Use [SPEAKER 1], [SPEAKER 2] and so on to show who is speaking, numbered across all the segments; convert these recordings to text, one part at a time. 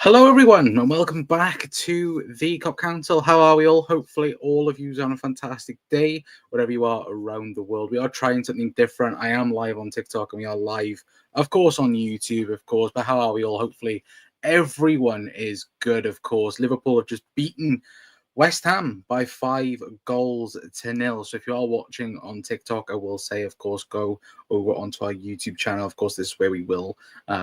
[SPEAKER 1] Hello, everyone, and welcome back to the Cop Council. How are we all? Hopefully, all of you are on a fantastic day, wherever you are around the world. We are trying something different. I am live on TikTok, and we are live, of course, on YouTube, of course. But how are we all? Hopefully, everyone is good, of course. Liverpool have just beaten West Ham by 5-0. So if you are watching on TikTok, I will say, of course, go over onto our YouTube channel. Of course, this is where we will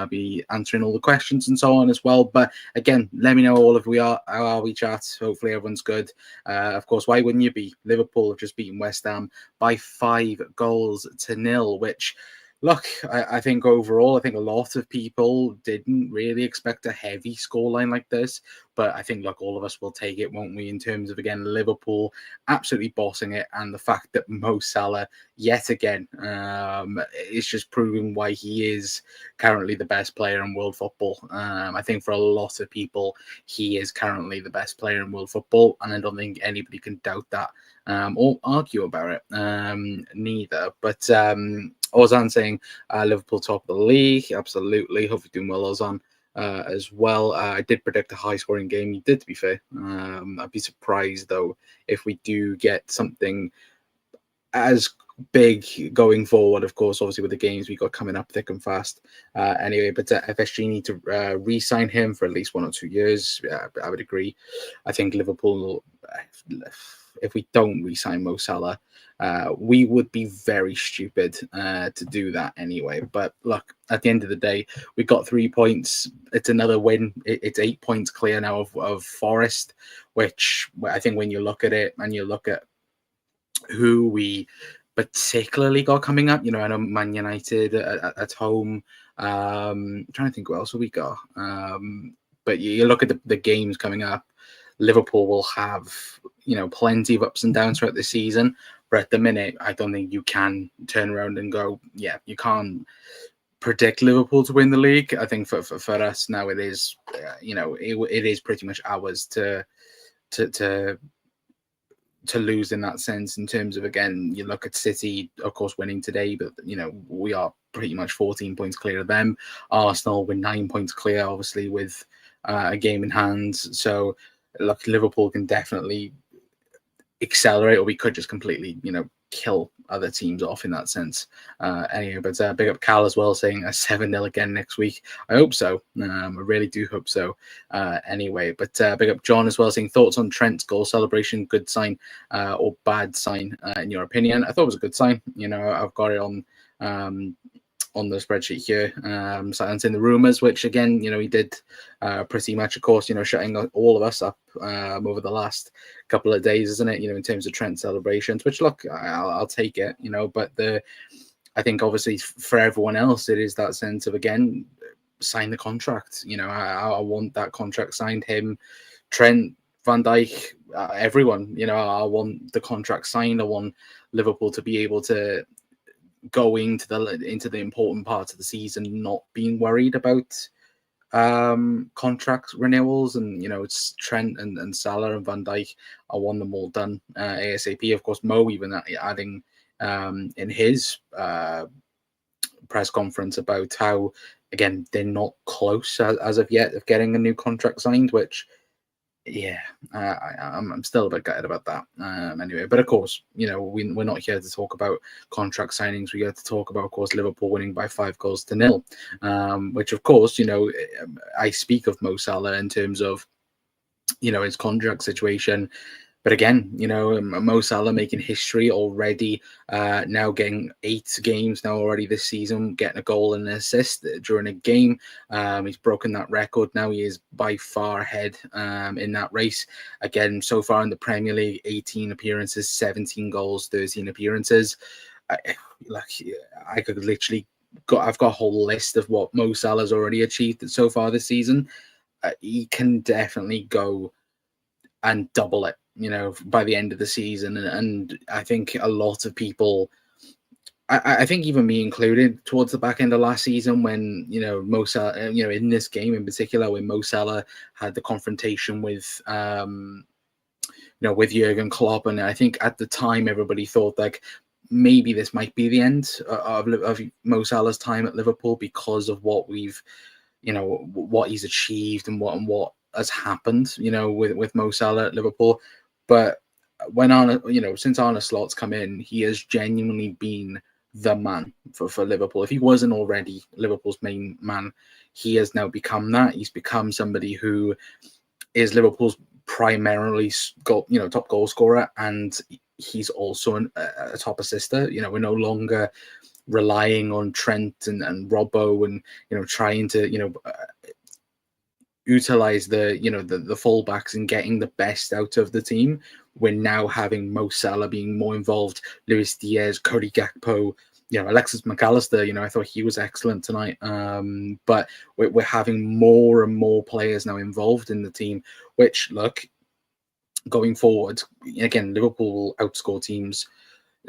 [SPEAKER 1] be answering all the questions and so on as well. But again, let me know all of how are we, chat. Hopefully everyone's good. Of course, why wouldn't you be? Liverpool have just beaten West Ham by 5-0, which... Look, I think overall, I think a lot of people didn't really expect a heavy scoreline like this. But I think, look, all of us will take it, won't we, in terms of, again, Liverpool absolutely bossing it. And the fact that Mo Salah, yet again, is just proving why he is currently the best player in world football. I think for a lot of people, he is currently the best player in world football. And I don't think anybody can doubt that or argue about it, neither. But... Ozan saying Liverpool top of the league. Absolutely. Hope you're doing well, Ozan, as well. I did predict a high-scoring game. You did, to be fair. I'd be surprised, though, if we do get something as big going forward, of course, obviously with the games we got coming up thick and fast. Anyway, but FSG need to re-sign him for at least 1 or 2 years. I would agree. I think Liverpool, if we don't re-sign Mo Salah, we would be very stupid to do that anyway. But look, at the end of the day, we got 3 points. It's another win. It's 8 points clear now of Forest, which I think when you look at it and you look at who we particularly got coming up, I know Man United at home. Trying to think what else we got. But you look at the games coming up, Liverpool will have, plenty of ups and downs throughout the season. But at the minute, I don't think you can turn around and go, yeah, you can't predict Liverpool to win the league. I think for us now, it is, it is pretty much ours to lose in that sense, in terms of, again, you look at City, of course, winning today, but, we are pretty much 14 points clear of them. Arsenal were 9 points clear, obviously, with a game in hand. So, look, Liverpool can definitely accelerate, or we could just completely, kill other teams off in that sense. Anyway, but big up Cal as well, saying a 7-0 again next week. I hope so. I really do hope so. Anyway, but big up John as well, saying thoughts on Trent's goal celebration, good sign or bad sign in your opinion? I thought it was a good sign. I've got it on the spreadsheet here, silencing the rumours, which again, he did pretty much, of course, shutting all of us up over the last couple of days, isn't it? In terms of Trent celebrations, which, look, I'll take it, but I think obviously for everyone else, it is that sense of, again, sign the contract. I want that contract signed. Him, Trent, Van Dijk, everyone. I want the contract signed. I want Liverpool to be able to going into the important parts of the season, not being worried about contract renewals. And it's Trent and Salah and Van Dijk. I want them all done ASAP. Of course, Mo even adding in his press conference about how, again, they're not close as of yet of getting a new contract signed, which, yeah, I'm still a bit gutted about that. Anyway, but of course, we're not here to talk about contract signings. We're here to talk about, of course, Liverpool winning by 5-0, which, of course, I speak of Mo Salah in terms of, his contract situation. But again, Mo Salah making history already, now getting 8 games now already this season, getting a goal and an assist during a game. He's broken that record. Now he is by far ahead in that race. Again, so far in the Premier League, 18 appearances, 17 goals, 13 appearances. I could literally I've got a whole list of what Mo Salah's already achieved so far this season. He can definitely go and double it, by the end of the season. And I think a lot of people, I think even me included, towards the back end of last season, when, Mo Salah, in this game in particular, when Mo Salah had the confrontation with, with Jurgen Klopp. And I think at the time, everybody thought, like, maybe this might be the end of Mo Salah's time at Liverpool, because of what we've what he's achieved and what has happened, with Mo Salah at Liverpool. But since Arne Slot's come in, he has genuinely been the man for Liverpool. If he wasn't already Liverpool's main man, he has now become that. He's become somebody who is Liverpool's primarily top goal scorer, and he's also a top assister. We're no longer relying on Trent and Robbo and trying to utilize the fullbacks and getting the best out of the team. We're now having Mo Salah being more involved, Luis Diaz, Cody Gakpo, Alexis McAllister. I thought he was excellent tonight. But we're having more and more players now involved in the team, which, look, going forward, again, Liverpool will outscore teams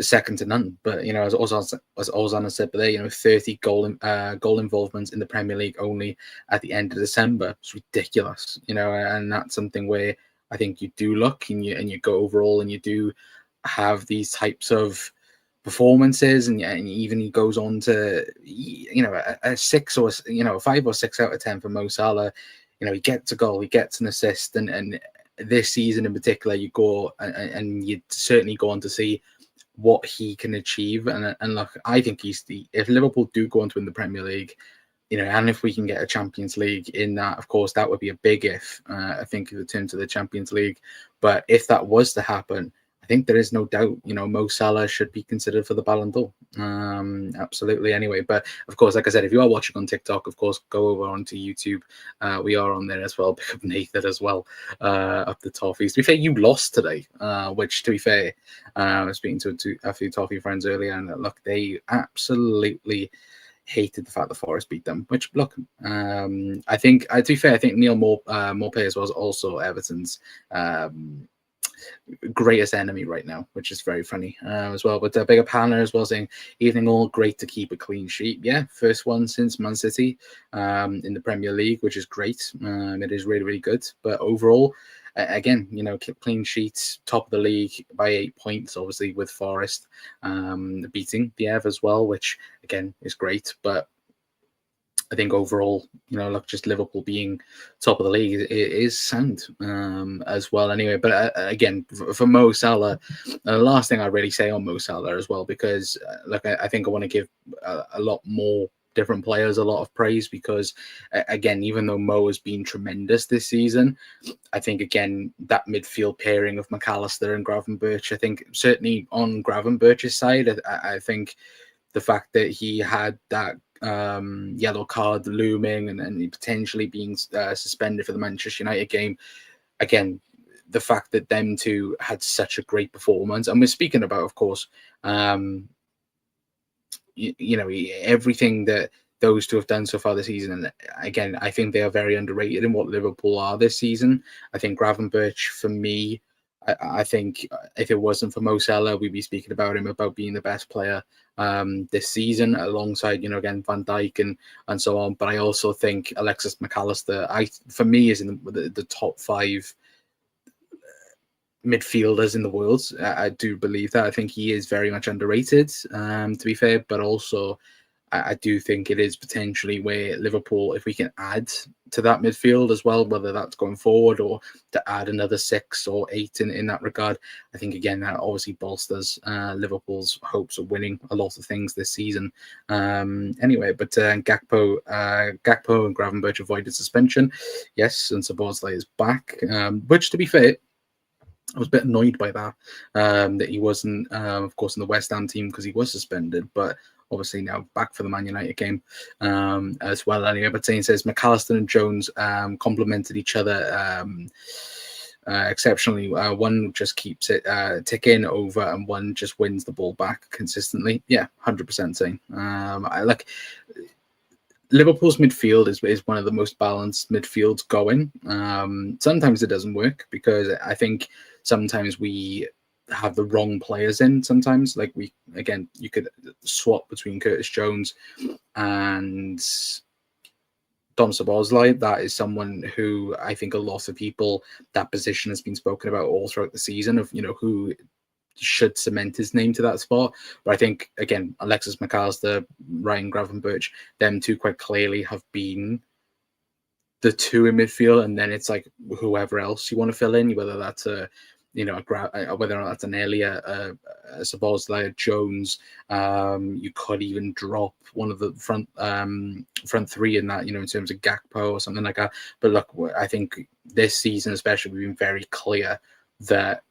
[SPEAKER 1] second to none. But as Ozan said, but there, 30 goal involvements in the Premier League only at the end of December. It's ridiculous, and that's something where I think you do look and you go overall and you do have these types of performances, and even he goes on to a 6 or a 5 or 6 out of 10 for Mo Salah. He gets a goal, he gets an assist, and this season in particular, you go and you certainly go on to see what he can achieve. And look, I think if Liverpool do go on to win the Premier League, and if we can get a Champions League in that, of course, that would be a big if, I think, in terms of the Champions League. But if that was to happen, I think there is no doubt, Mo Salah should be considered for the Ballon d'Or. Absolutely. Anyway, but of course, like I said, if you are watching on TikTok, of course, go over onto YouTube. We are on there as well. Pick up Nathan as well, up the Toffees. To be fair, you lost today, which, to be fair, I was speaking to a few Toffee friends earlier, and look, they absolutely hated the fact that Forest beat them. Which, look, I think, to be fair, I think Neil Maupay as well as also Everton's greatest enemy right now, which is very funny as well. But Big Up Hannah as well saying, evening all, great to keep a clean sheet. Yeah, first one since Man City in the Premier League, which is great. It is really, really good. But overall, again, clean sheets, top of the league by 8 points, obviously with Forest beating the Ev as well, which again is great. But I think overall, look, just Liverpool being top of the league is sound as well. Anyway, but again, for Mo Salah, the last thing I really say on Mo Salah as well, because look, I think I want to give a lot more different players a lot of praise, because again, even though Mo has been tremendous this season, I think again that midfield pairing of McAllister and Gravenberch, I think certainly on Gravenberch's side, I think the fact that he had that yellow card looming and potentially being suspended for the Manchester United game, again, the fact that them two had such a great performance, and we're speaking about, of course, everything that those two have done so far this season. And again, I think they are very underrated in what Liverpool are this season. I think Gravenberch, for me, I think if it wasn't for Mo Salah, we'd be speaking about him about being the best player this season, alongside again Van Dijk and so on. But I also think Alexis McAllister, for me, is in the top 5 midfielders in the world. I do believe that. I think he is very much underrated, to be fair, but also I do think it is potentially where Liverpool, if we can add to that midfield as well, whether that's going forward or to add another 6 or 8 in that regard, I think again that obviously bolsters Liverpool's hopes of winning a lot of things this season. Anyway, but Gakpo and Gravenberch avoided suspension, yes, and Szoboszlai is back, which, to be fair, I was a bit annoyed by that, that he wasn't, of course, in the West Ham team because he was suspended, but obviously now back for the Man United game as well. Anyway, but Zane says McAllister and Jones complemented each other exceptionally. One just keeps it ticking over, and one just wins the ball back consistently. Yeah, 100% Zane. I like Liverpool's midfield is one of the most balanced midfields going. Sometimes it doesn't work because I think sometimes we have the wrong players in. Sometimes, like you could swap between Curtis Jones and Dom Szoboszlai. That is someone who I think a lot of people, that position has been spoken about all throughout the season of who should cement his name to that spot. But I think again, Alexis McAllister, Ryan Gravenberch, them two quite clearly have been the two in midfield, and then it's like whoever else you want to fill in, whether that's a whether or not that's an Elliot, Szoboszlai, a Jones. You could even drop one of the front three in that, in terms of Gakpo or something like that. But look, I think this season especially, we've been very clear that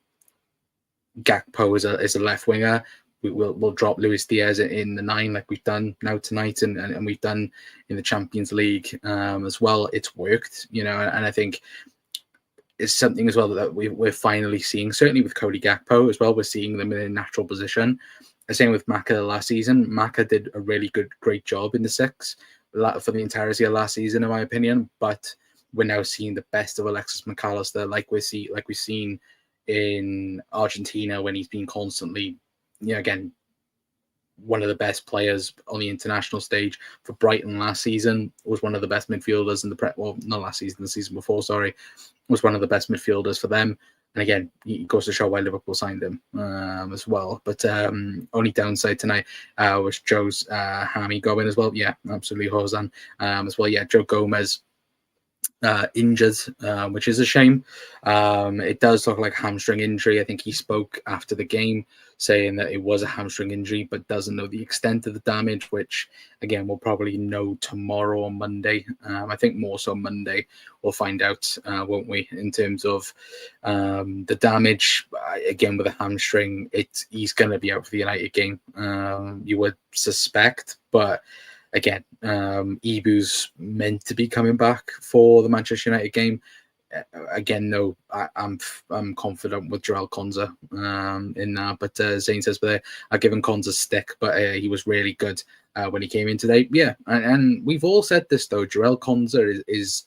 [SPEAKER 1] Gakpo is a left winger. We'll drop Luis Diaz in the 9 like we've done now tonight, and we've done in the Champions League as well. It's worked, and I think it's something as well that we're finally seeing, certainly with Cody Gakpo as well. We're seeing them in a natural position. The same with Maka last season. Maka did a really great job in the 6 for the entirety of last season, in my opinion. But we're now seeing the best of Alexis McAllister, like we've seen in Argentina when he's been constantly, again, one of the best players on the international stage. For Brighton last season, was one of the best midfielders in the not last season, the season before, sorry, was one of the best midfielders for them. And again, it goes to show why Liverpool signed him as well. But only downside tonight was Joe's hammy going as well. Yeah, absolutely, Hosan as well. Yeah, Joe Gomez injured, which is a shame. It does look like hamstring injury. I think he spoke after the game saying that it was a hamstring injury, but doesn't know the extent of the damage, which again we'll probably know tomorrow or Monday. I think more so Monday we'll find out, won't we, in terms of the damage. Again, with a hamstring, he's going to be out for the United game, you would suspect, but again, Ibu's meant to be coming back for the Manchester United game. Again, no, I'm confident with Joel Konza in that. But Zane says, but I've given Konza stick, but he was really good when he came in today. Yeah, and we've all said this though. Joel Konza is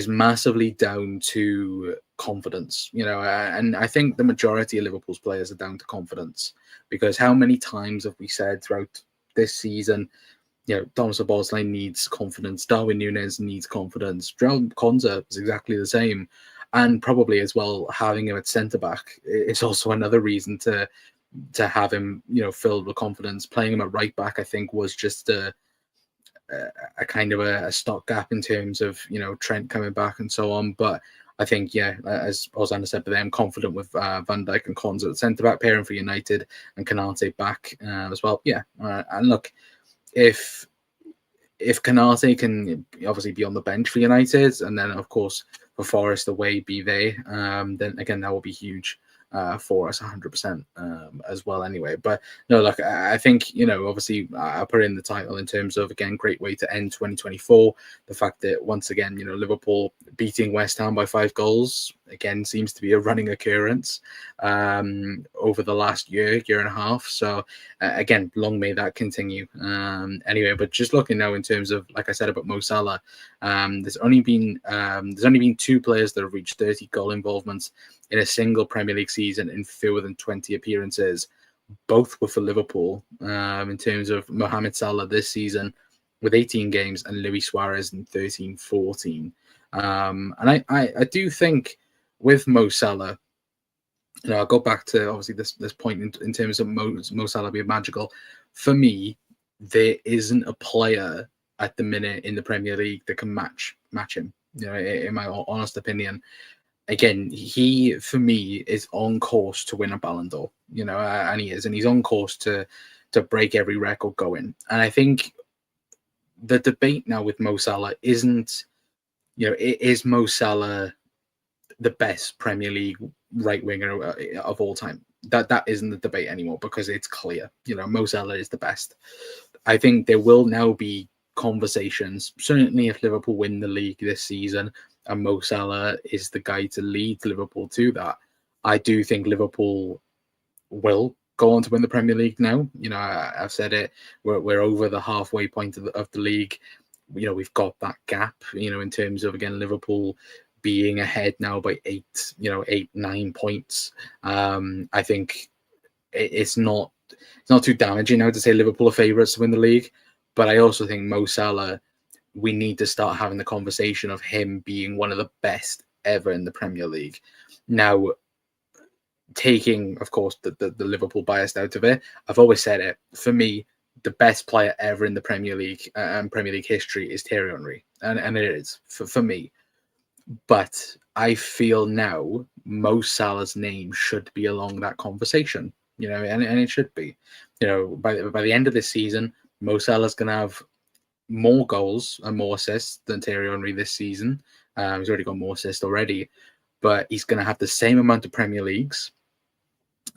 [SPEAKER 1] massively down to confidence, and I think the majority of Liverpool's players are down to confidence, because how many times have we said throughout this season, Thomas Szoboszlai needs confidence. Darwin Núñez needs confidence. Joel Konza is exactly the same. And probably as well, having him at centre-back is also another reason to have him, filled with confidence. Playing him at right-back, I think, was just a kind of a stopgap in terms of, Trent coming back and so on. But I think, as Ozana said, I'm confident with Van Dijk and Konza at centre-back, pairing for United, and Konate back as well. Yeah, and look, if Konate can obviously be on the bench for United, and then of course for Forest away be there, then again that will be huge for us 100% as well anyway. But no, look, I think, obviously I put in the title in terms of, again, great way to end 2024. The fact that once again, Liverpool beating West Ham by 5 goals again seems to be a running occurrence over the last year and a half. So again, long may that continue. Anyway, but just looking now in terms of, like I said about Mo Salah, there's only been 2 players that have reached 30 goal involvements in a single Premier League season in fewer than 20 appearances. Both were for Liverpool, in terms of Mohamed Salah this season with 18 games and Luis Suarez in 13-14. And I do think with Mo Salah, I'll go back to obviously this point in terms of Mo Salah being magical. For me, there isn't a player at the minute in the Premier League that can match him, in my honest opinion. Again, he, for me, is on course to win a Ballon d'Or, and he is, and he's on course to break every record going. And I think the debate now with Mo Salah isn't, is Mo Salah the best Premier League right winger of all time? That isn't the debate anymore, because it's clear, Mo Salah is the best. I think there will now be conversations, certainly if Liverpool win the league this season, and Mo Salah is the guy to lead Liverpool to that. I do think Liverpool will go on to win the Premier League now. I've said it. We're over the halfway point of the league. We've got that gap, in terms of, again, Liverpool being ahead now by 8-9 points. I think it's not too damaging now to say Liverpool are favourites to win the league. But I also think Mo Salah, we need to start having the conversation of him being one of the best ever in the Premier League. Now, taking, of course, the Liverpool bias out of it, I've always said it, for me, the best player ever in the Premier League and Premier League history is Thierry Henry. And it is, for me. But I feel now Mo Salah's name should be along that conversation, and it should be. By the end of this season, Mo Salah's going to have more goals and more assists than Thierry Henry this season. He's already got more assists already, but he's going to have the same amount of Premier Leagues.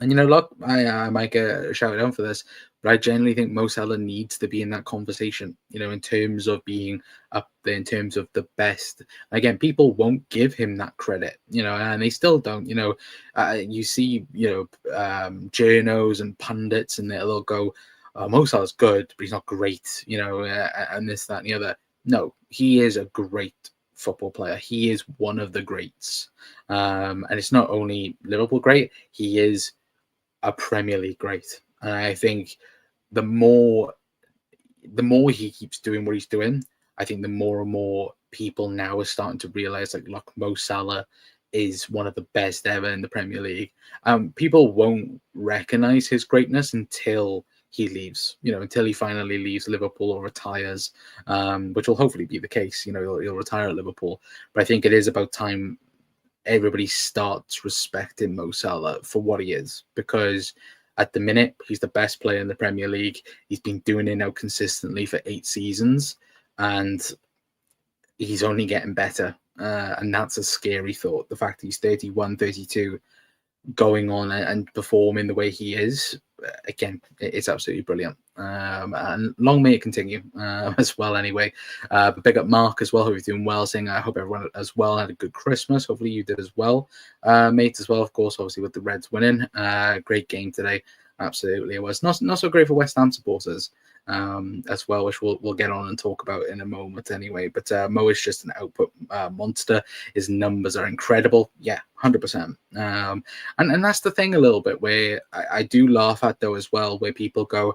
[SPEAKER 1] And look, I might get a shout out for this, but I generally think Mo Salah needs to be in that conversation. In terms of being up there, in terms of the best. Again, people won't give him that credit, and they still don't. You see, journos and pundits, and they'll go, Mo Salah's good, but he's not great, and this, that, and the other. No, he is a great football player. He is one of the greats, and it's not only Liverpool great. He is a Premier League great. And I think the more he keeps doing what he's doing, I think the more and more people now are starting to realize, like, look, Mo Salah is one of the best ever in the Premier League. People won't recognize his greatness until he leaves, until he finally leaves Liverpool or retires, which will hopefully be the case. He'll retire at Liverpool. But I think it is about time everybody starts respecting Mo Salah for what he is, because at the minute he's the best player in the Premier League. He's been doing it now consistently for 8 seasons, and he's only getting better. And that's a scary thought. The fact that he's 31, 32, going on and performing the way he is, again, it's absolutely brilliant. And long may it continue as well anyway. But big up Mark as well, who's doing well, saying I hope everyone as well had a good Christmas. Hopefully you did as well, mate, as well, of course, obviously with the Reds winning. Great game today. Absolutely, it was not so great for West Ham supporters as well, which we'll get on and talk about in a moment anyway. But Mo is just an output monster. His numbers are incredible. Yeah, 100%. And that's the thing a little bit where I do laugh at, though, as well, where people go,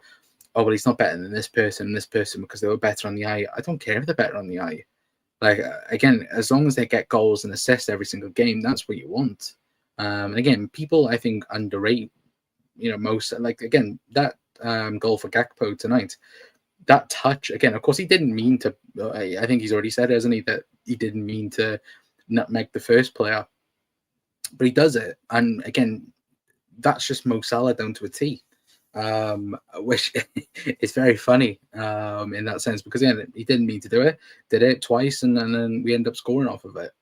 [SPEAKER 1] oh, well, he's not better than this person and this person because they were better on the eye. I don't care if they're better on the eye. Like, again, as long as they get goals and assists every single game, that's what you want. And again, people, I think, underrate, most, like, again, that goal for Gakpo tonight, that touch, again, of course, he didn't mean to, I think he's already said, hasn't he, that he didn't mean to nutmeg the first player, but he does it. And again, that's just Mo Salah down to a T. Which is very funny in that sense, because again, he didn't mean to do it, did it twice, and then we end up scoring off of it,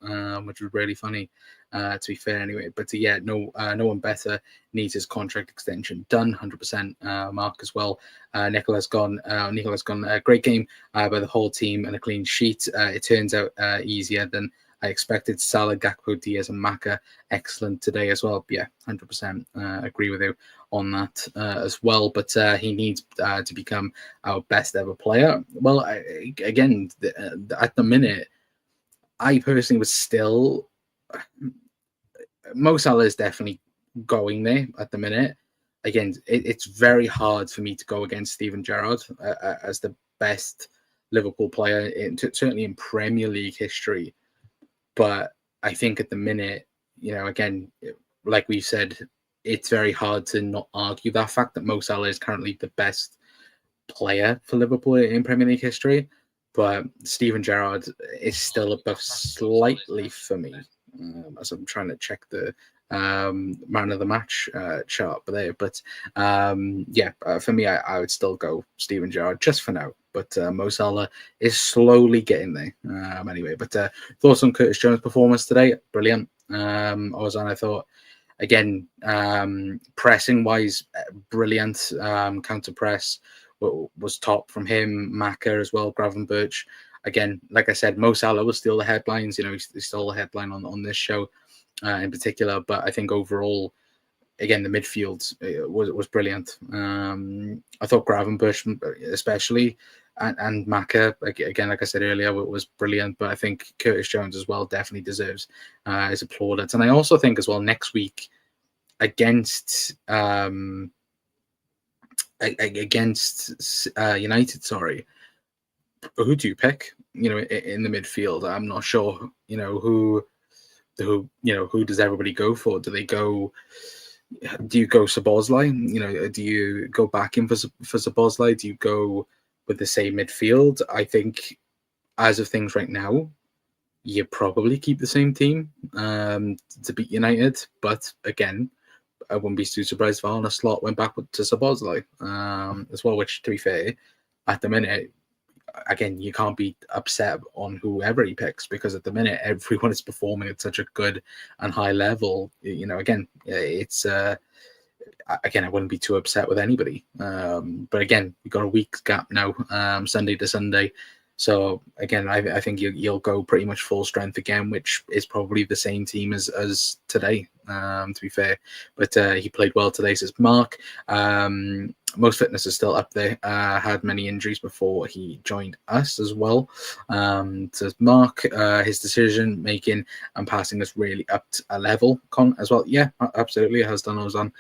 [SPEAKER 1] which was really funny, to be fair anyway. But yeah, no one better needs his contract extension done, 100%. Mark as well. Nicolas gone, a great game by the whole team and a clean sheet. It turns out easier than I expected. Salah, Gakpo, Diaz, and Maka, excellent today as well. Yeah, 100% agree with you on that as well. But he needs to become our best ever player. Well, again, at the minute, I personally was still... Mo Salah is definitely going there at the minute. Again, it's very hard for me to go against Steven Gerrard as the best Liverpool player, certainly in Premier League history. But I think at the minute, again, like we've said, it's very hard to not argue that fact that Mo Salah is currently the best player for Liverpool in Premier League history. But Steven Gerrard is still above slightly for me, as I'm trying to check the man of the match chart there. But for me, I would still go Steven Gerrard just for now. But Mo Salah is slowly getting there anyway. But thoughts on Curtis Jones' performance today? Brilliant. I thought, again, pressing-wise, brilliant. Counter-press was top from him. Maka as well, Gravenberch. Again, like I said, Mo Salah will steal the headlines. He stole the headline on this show in particular. But I think overall, again, the midfield was brilliant. I thought Gravenberch especially, and Maka, again, like I said earlier, was brilliant. But I think Curtis Jones as well definitely deserves his applaudits. And I also think as well next week against United, who do you pick? In the midfield, I'm not sure. Who does everybody go for? Do you go Szoboszlai? Do you go back in for Szoboszlai? Do you go with the same midfield? I think, as of things right now, you probably keep the same team to beat United. But again, I wouldn't be too surprised if Arne Slot went back to Szoboszlai as well, which, to be fair, at the minute, again, you can't be upset on whoever he picks, because at the minute, everyone is performing at such a good and high level. Again, it's... again, I wouldn't be too upset with anybody. But again, we've got a week's gap now, Sunday to Sunday. So again, I think you'll go pretty much full strength again, which is probably the same team as today, to be fair. But he played well today, says Mark. Most fitness is still up there. Had many injuries before he joined us as well. Says Mark, his decision making and passing is really up to a level as well. Yeah, absolutely, it has done Ozan.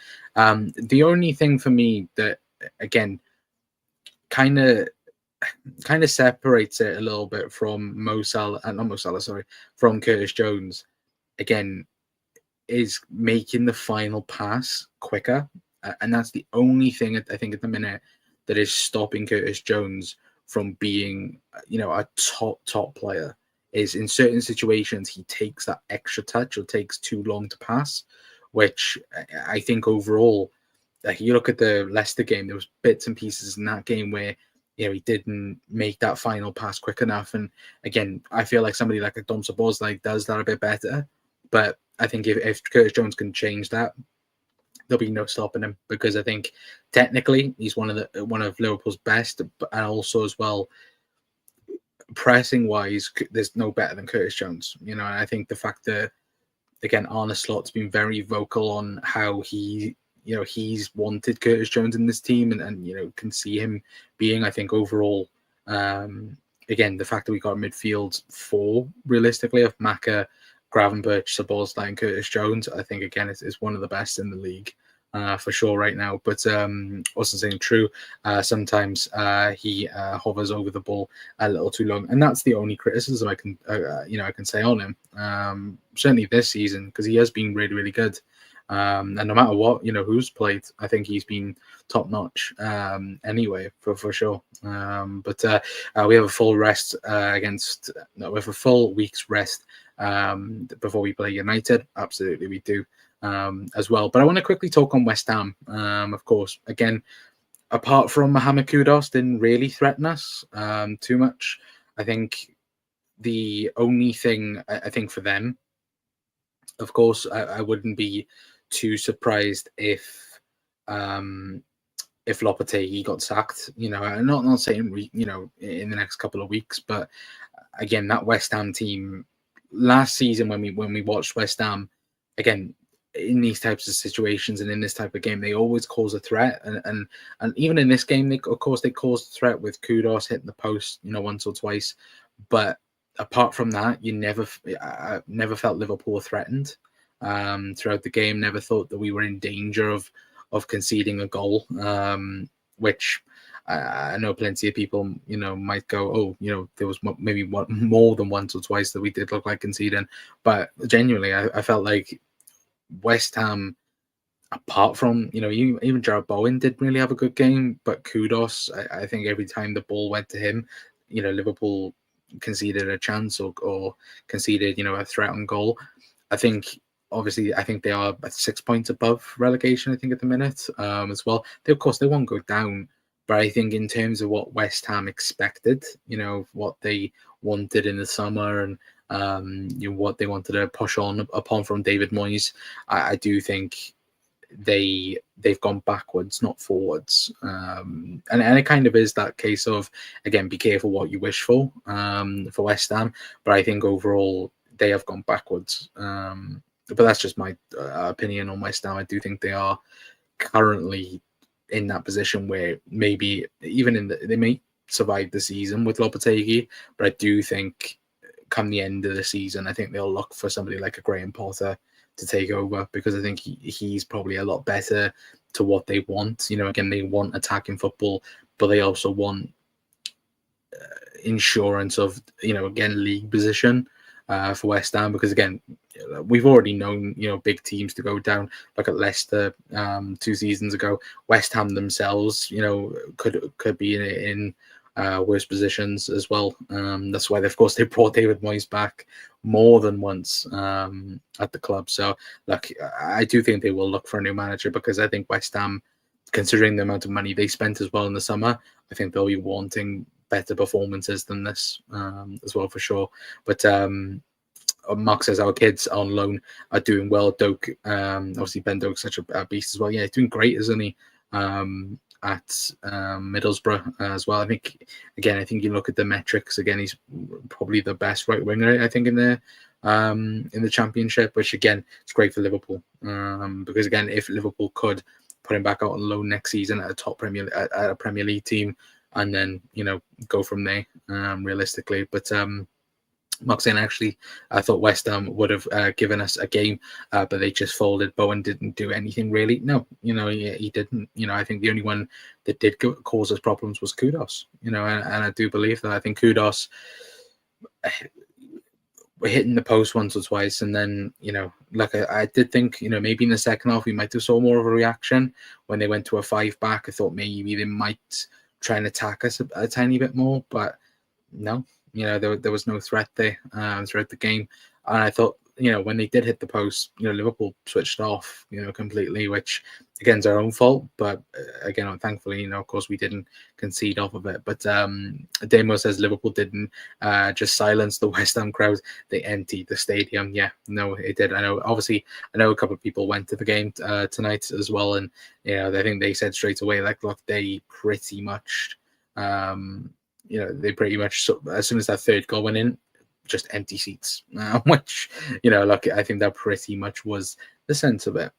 [SPEAKER 1] The only thing for me that, again, kind of separates it a little bit from from Curtis Jones, again, is making the final pass quicker. And that's the only thing I think at the minute that is stopping Curtis Jones from being, a top player. Is in certain situations he takes that extra touch or takes too long to pass, which I think overall, like, you look at the Leicester game, there was bits and pieces in that game where he didn't make that final pass quick enough. And again, I feel like somebody like a Dom Szoboszlai does that a bit better. But I think if Curtis Jones can change that, there'll be no stopping him, because I think technically he's one of Liverpool's best, and also as well, pressing wise, there's no better than Curtis Jones. And I think the fact that, again, Arne Slot's been very vocal on how he's wanted Curtis Jones in this team, and can see him being, I think, overall, again, the fact that we got a midfield four, realistically, of Maka, Gravenberch, Szoboszlai, and Curtis Jones, I think, again, is one of the best in the league, for sure right now. But also saying true, sometimes he hovers over the ball a little too long, and that's the only criticism I can say on him. Certainly this season, because he has been really, really good. And no matter what, who's played, I think he's been top notch, anyway, for sure. But we have a full rest we have a full week's rest before we play United. Absolutely, we do, as well. But I want to quickly talk on West Ham. Of course, again, apart from Mohamed Kudus, didn't really threaten us too much. I think the only thing I think for them, of course, I wouldn't be too surprised if Lopetegui got sacked. I'm not saying in the next couple of weeks, but again, that West Ham team last season, when we watched West Ham, again, in these types of situations and in this type of game, they always cause a threat, and even in this game, they caused a threat with Kudus hitting the post, once or twice. But apart from that, I never felt Liverpool threatened throughout the game. Never thought that we were in danger of conceding a goal, which I know plenty of people, might go, oh, there was maybe more than once or twice that we did look like conceding. But genuinely, I felt like West Ham, apart from, even Jared Bowen didn't really have a good game, but Kudus, I think every time the ball went to him, Liverpool conceded a chance or conceded, a threat on goal. I think they are 6 points above relegation, I think, at the minute, as well. Of course, they won't go down, but I think in terms of what West Ham expected, what they wanted in the summer, and what they wanted to push upon from David Moyes, I do think they've gone backwards, not forwards, and it kind of is that case of, again, be careful what you wish for West Ham. But I think overall they have gone backwards. But that's just my opinion on West Ham. I do think they are currently in that position where maybe they may survive the season with Lopetegui, but I do think come the end of the season, I think they'll look for somebody like a Graham Potter to take over, because I think he's probably a lot better to what they want. Again, they want attacking football, but they also want insurance of, again, league position for West Ham, because again, we've already known, big teams to go down. Look at Leicester 2 seasons ago. West Ham themselves, could be in worst positions as well. That's why, of course, they brought David Moyes back more than once at the club. So, look, I do think they will look for a new manager, because I think West Ham, considering the amount of money they spent as well in the summer, I think they'll be wanting better performances than this as well, for sure. But Mark says our kids on loan are doing well. Doak, obviously Ben Doak's such a beast as well. Yeah, he's doing great, isn't he? At Middlesbrough as well. I think you look at the metrics again. He's probably the best right winger, I think, in the Championship, which again is great for Liverpool, because again, if Liverpool could put him back out on loan next season at a Premier League team, and then go from there, realistically. But Mark saying, actually, I thought West Ham would have given us a game, but they just folded. Bowen didn't do anything really. No, he didn't. I think the only one that did cause us problems was Kudos. And I do believe that. I think Kudos were hitting the post once or twice, and then like I did think maybe in the second half we might have saw more of a reaction when they went to a 5-back. I thought maybe they might try and attack us a tiny bit more, but no. There was no threat there throughout the game. And I thought, when they did hit the post, Liverpool switched off, completely, which, again, is our own fault. But, again, thankfully, of course, we didn't concede off of it. But Damo says Liverpool didn't just silence the West Ham crowd. They emptied the stadium. Yeah, no, it did. I know a couple of people went to the game tonight as well. And, I think they said straight away, like, look, they pretty much... they pretty much, as soon as that third goal went in, just empty seats, which, look, I think that pretty much was the sense of it.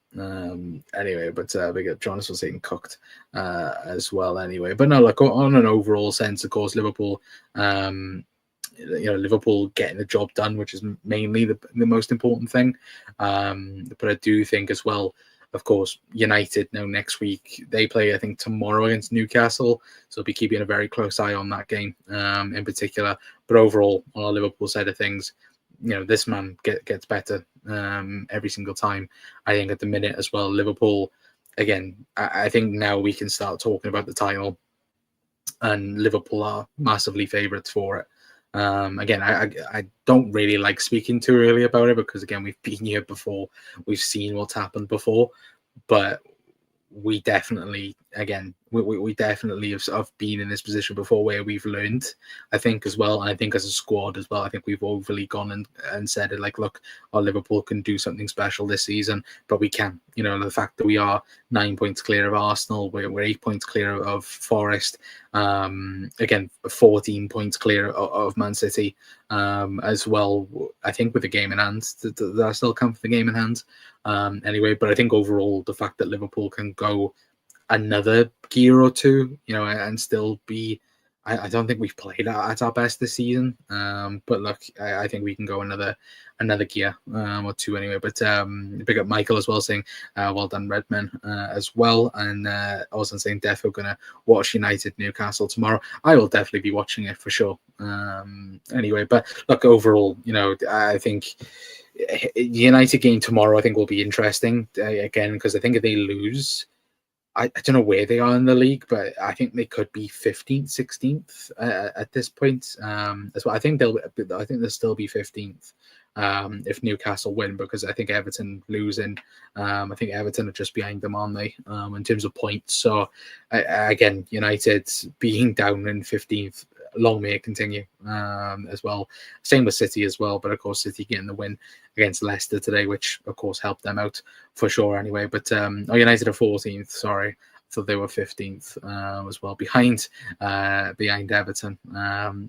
[SPEAKER 1] Anyway, but big up Jonas was saying cooked as well anyway. But no, look, on an overall sense, of course, Liverpool, Liverpool getting the job done, which is mainly the most important thing. But I do think as well, of course, United now next week, they play, I think, tomorrow against Newcastle. So I'll be keeping a very close eye on that game in particular. But overall, on our Liverpool side of things, this man gets better every single time. I think at the minute as well, Liverpool, again, I think now we can start talking about the title. And Liverpool are massively favourites for it. Again, I don't really like speaking too early about it, because again, we've been here before, we've seen what's happened before, but we definitely, again, we definitely have been in this position before where we've learned, I think, as well. And I think as a squad as well, I think we've overly gone and said it like, look, our Liverpool can do something special this season, but we can. The fact that we are 9 points clear of Arsenal, we're 8 points clear of Forest, again, 14 points clear of Man City as well, I think, with the game in hand. That I still come for the game in hand anyway. But I think overall, the fact that Liverpool can go another gear or two, and still be, I don't think we've played at our best this season. But look, I think we can go another gear or two anyway. But big up Michael as well, saying well done Redmen as well. And also saying defo gonna watch United Newcastle tomorrow. I will definitely be watching it for sure. Anyway, but look, overall, I think United game tomorrow, I think, will be interesting again, because I think if they lose, I don't know where they are in the league, but I think they could be 15th, 16th at this point. As well, I think they'll still be 15th if Newcastle win, because I think Everton losing. I think Everton are just behind them, aren't they, in terms of points? So again, United being down in 15th, long may it continue as well. Same with City as well, but of course City getting the win against Leicester today, which of course helped them out for sure anyway. But United are 14th, sorry. I thought they were 15th as well, behind Everton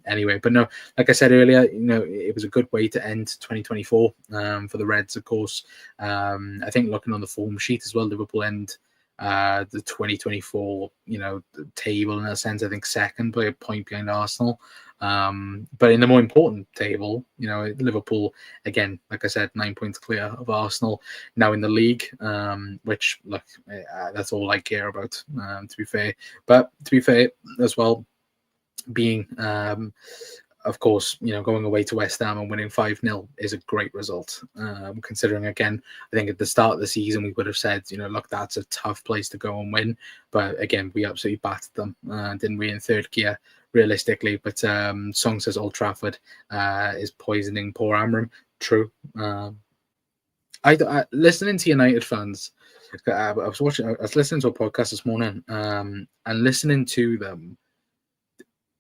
[SPEAKER 1] anyway. But no, like I said earlier, it was a good way to end 2024 for the Reds, of course. I think looking on the form sheet as well, Liverpool end the 2024 table in a sense, I think second by a point behind Arsenal, but in the more important table, Liverpool, again, like I said, 9 points clear of Arsenal now in the league, which, look, that's all I care about, to be fair. But to be fair as well, being of course, going away to West Ham and winning 5-0 is a great result. Considering, again, I think at the start of the season, we would have said, look, that's a tough place to go and win. But again, we absolutely battered them, didn't we, in third gear, realistically. But Song says Old Trafford is poisoning poor Amram. True. I listening to United fans. I was listening to a podcast this morning, and listening to them,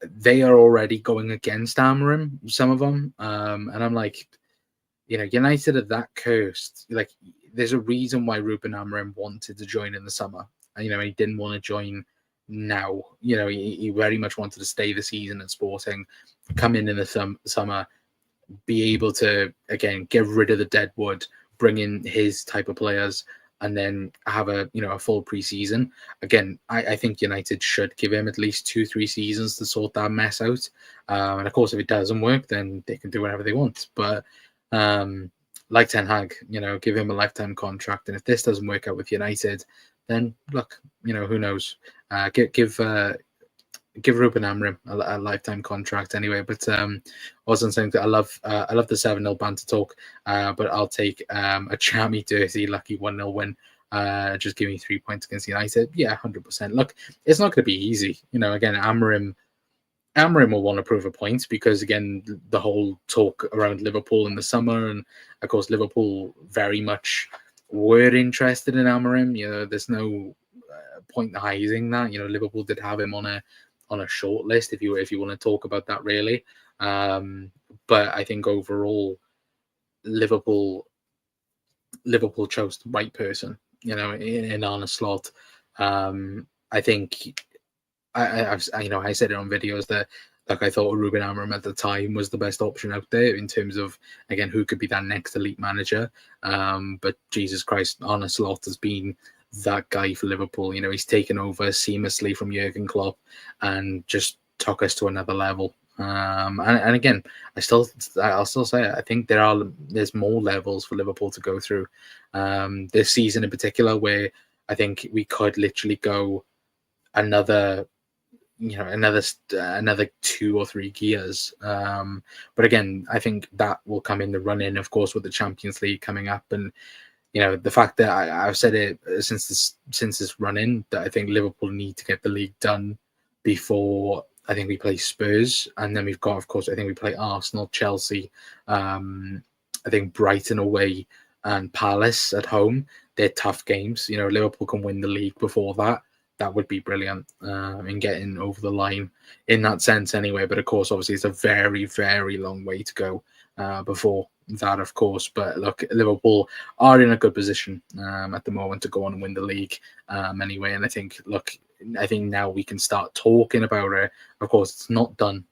[SPEAKER 1] they are already going against Amorim, some of them, and I'm like, United are that cursed. Like, there's a reason why Ruben Amorim wanted to join in the summer, and he didn't want to join now. He very much wanted to stay the season at Sporting, come in the summer, be able to again get rid of the dead wood, bring in his type of players, and then have a full preseason. Again, I think United should give him at least 2-3 seasons to sort that mess out. And of course, if it doesn't work, then they can do whatever they want. But like Ten Hag, give him a lifetime contract. And if this doesn't work out with United, then look, who knows? Give Ruben Amorim a lifetime contract anyway. But I wasn't saying that I love the 7-0 banter talk, but I'll take a jammy, dirty, lucky 1-0 win. Just give me 3 points against United. Yeah, 100%. Look, it's not going to be easy. Again, Amorim will want to prove a point because, again, the whole talk around Liverpool in the summer, and of course Liverpool very much were interested in Amorim. There's no point in hiding that. Liverpool did have him on a short list if you want to talk about that, really. But I think overall Liverpool chose the right person, in Arne Slot. I think I said it on videos that I thought Ruben Amorim at the time was the best option out there in terms of, again, who could be that next elite manager. But Jesus Christ, Arne Slot has been that guy for Liverpool. He's taken over seamlessly from Jurgen Klopp and just took us to another level. And again, I'll still say it. I think there's more levels for Liverpool to go through this season in particular, where I think we could literally go another 2 or 3 gears. But again, I think that will come in the run-in, of course, with the Champions League coming up. And the fact that I've said it since this run-in, that I think Liverpool need to get the league done before I think we play Spurs, and then we've got, of course, I think we play Arsenal, Chelsea, I think Brighton away, and Palace at home. They're tough games. Liverpool can win the league before that. That would be brilliant in getting over the line in that sense anyway. But of course, obviously, it's a very, very long way to go before that, of course. But look, Liverpool are in a good position at the moment to go on and win the league anyway. And I think now we can start talking about it. Of course, it's not done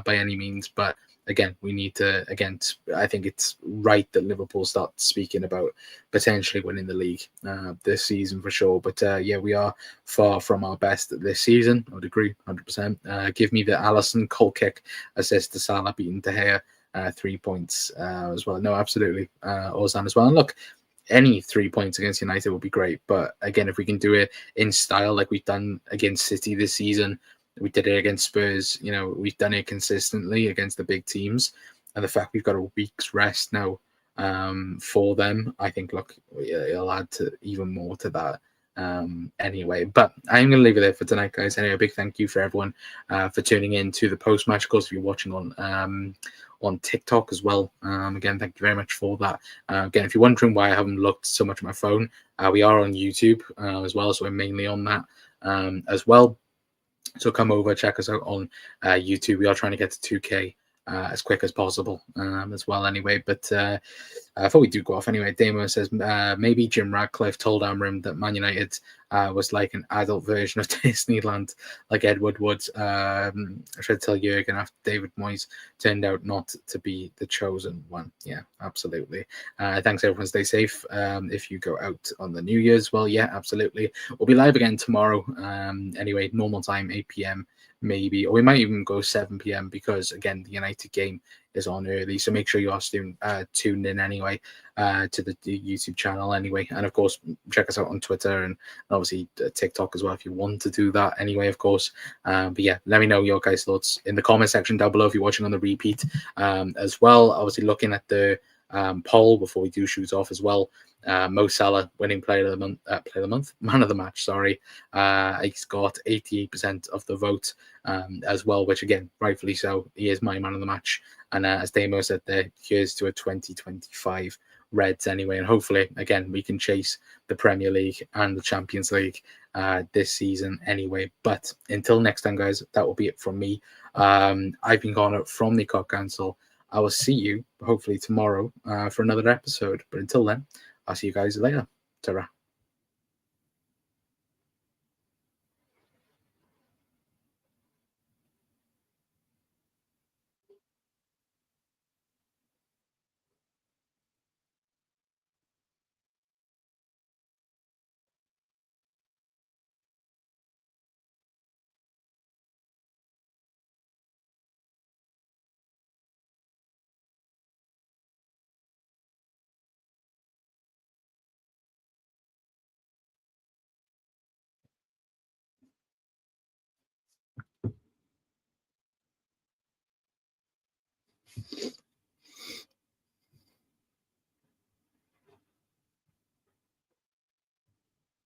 [SPEAKER 1] by any means, but again, we need to, I think it's right that Liverpool start speaking about potentially winning the league this season for sure. But we are far from our best this season. I would agree 100%. Give me the Alisson goal kick assist to Salah beating De Gea, 3 points as well. No, absolutely. Ozan as well. And look, any 3 points against United would be great. But again, if we can do it in style like we've done against City this season, we did it against Spurs, we've done it consistently against the big teams. And the fact we've got a week's rest now for them, I think, look, it'll add to even more to that anyway. But I'm going to leave it there for tonight, guys. Anyway, a big thank you for everyone for tuning in to the post-match. Of course, if you're watching on TikTok as well. Again, thank you very much for that. Again, if you're wondering why I haven't looked so much at my phone, we are on YouTube as well. So we're mainly on that as well. So come over, check us out on YouTube. We are trying to get to 2K as quick as possible as well anyway. But I thought we do go off anyway. Damo says maybe Jim Radcliffe told Amorim that Man United was like an adult version of Disneyland, like Ed Woodward. I tried to tell Jurgen after David Moyes turned out not to be the chosen one. Yeah, absolutely. Thanks everyone. Stay safe. If you go out on the New Year's, well, yeah, absolutely. We'll be live again tomorrow. Anyway, normal time, 8 p.m. maybe, or we might even go 7 p.m. because again, the United game is on early, so make sure you are tuned in anyway to the YouTube channel anyway. And of course, check us out on Twitter and obviously TikTok as well if you want to do that anyway, of course. But yeah, let me know your guys' thoughts in the comment section down below if you're watching on the repeat as well. Obviously, looking at the poll before we do shoot off as well. Mo Salah winning player of the month, man of the match. Sorry, he's got 88% of the vote as well, which again, rightfully so. He is my man of the match, and as Damo said, there, here's to a 2025 Reds anyway, and hopefully again we can chase the Premier League and the Champions League this season anyway. But until next time, guys, that will be it from me. I've been Connor from the COP Council. I will see you hopefully tomorrow for another episode. But until then, I'll see you guys later. Ta-ra.